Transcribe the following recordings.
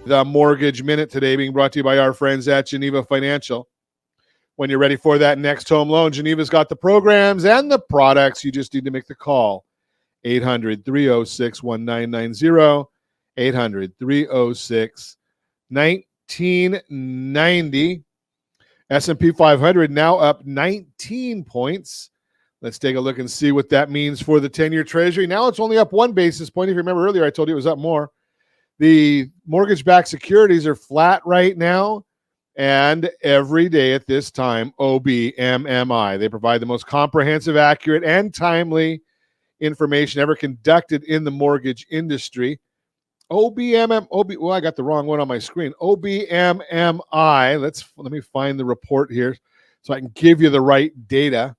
The Mortgage Minute today being brought to you by our friends at Geneva Financial. When you're ready for that next home loan, Geneva's got the programs and the products. You just need to make the call. 800-306-1990, 800-306-1990. S&P 500 now up 19 points. Let's take a look and see what that means for the 10-year Treasury. Now it's only up 1 basis point. If you remember earlier, I told you it was up more. The mortgage-backed securities are flat right now. And every day at this time, OBMMI. They provide the most comprehensive, accurate, and timely information ever conducted in the mortgage industry. Well, I got the wrong one on my screen. OBMMI. Let me find the report here so I can give you the right data.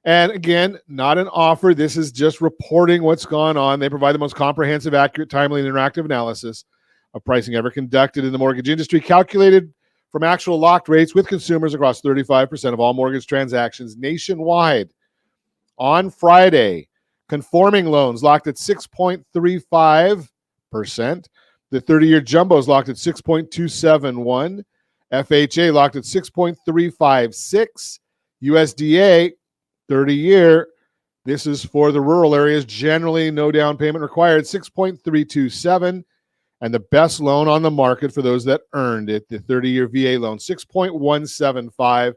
And again, not an offer. This is just reporting what's gone on. They provide the most comprehensive, accurate, timely, and interactive analysis of pricing ever conducted in the mortgage industry, calculated from actual locked rates with consumers across 35% of all mortgage transactions nationwide. On Friday, conforming loans locked at 6.35%. The 30-year jumbo is locked at 6.271. FHA locked at 6.356. USDA 30-year, this is for the rural areas, generally no down payment required, 6.327. And the best loan on the market for those that earned it, the 30-year VA loan, 6.175.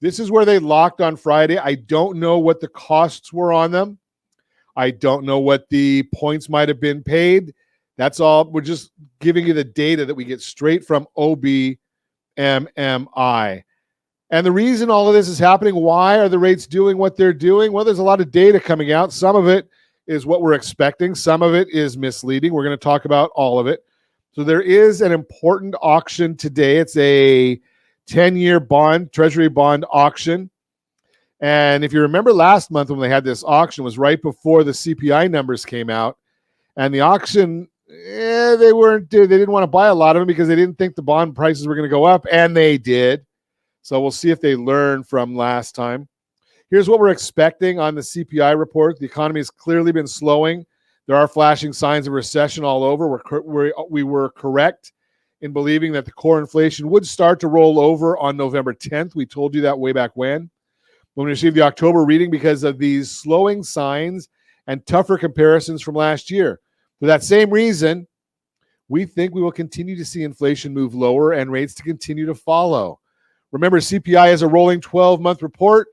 This is where they locked on Friday. I don't know what the costs were on them. I don't know what the points might have been paid. That's all. We're just giving you the data that we get straight from OBMMI. And the reason all of this is happening, why are the rates doing what they're doing? Well, there's a lot of data coming out. Some of it is what we're expecting. Some of it is misleading. We're going to talk about all of it. So there is an important auction today. It's a 10-year bond, treasury bond auction. And if you remember last month when they had this auction, was right before the CPI numbers came out. And the auction, they didn't want to buy a lot of them because they didn't think the bond prices were going to go up, and they did. So we'll see if they learn from last time. Here's what we're expecting on the CPI report. The economy has clearly been slowing. There are flashing signs of recession all over. We were correct in believing that the core inflation would start to roll over on November 10th. We told you that way back when we received the October reading because of these slowing signs and tougher comparisons from last year. For that same reason, we think we will continue to see inflation move lower and rates to continue to follow. Remember, CPI is a rolling 12-month report.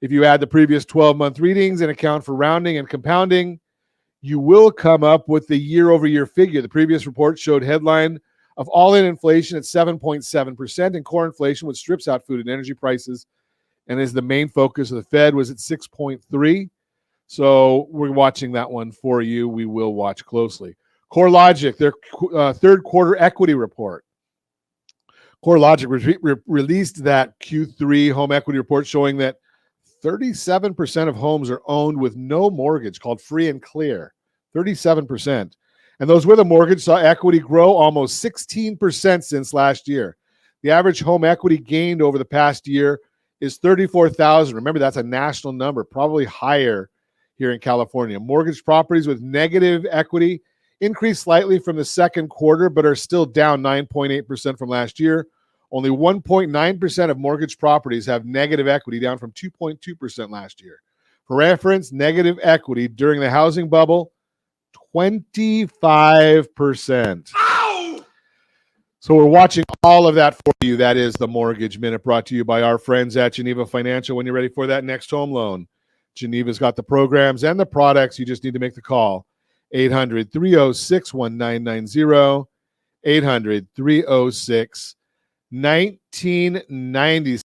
If you add the previous 12-month readings and account for rounding and compounding, you will come up with the year-over-year figure. The previous report showed headline of all-in inflation at 7.7%, and core inflation, which strips out food and energy prices and is the main focus of the Fed, was at 6.3%. So we're watching that one for you. We will watch closely. CoreLogic, their third quarter equity report. CoreLogic released that Q3 home equity report showing that 37% of homes are owned with no mortgage, called free and clear. 37%. And those with a mortgage saw equity grow almost 16% since last year. The average home equity gained over the past year is $34,000. Remember, that's a national number, probably higher here in California. Mortgage properties with negative equity increased slightly from the second quarter, but are still down 9.8% from last year. Only 1.9% of mortgage properties have negative equity, down from 2.2% last year. For reference, negative equity during the housing bubble, 25%. Ow! So we're watching all of that for you. That is the Mortgage Minute, brought to you by our friends at Geneva Financial. When you're ready for that next home loan, Geneva's got the programs and the products. You just need to make the call. 800-306-1990, 800-306-1990.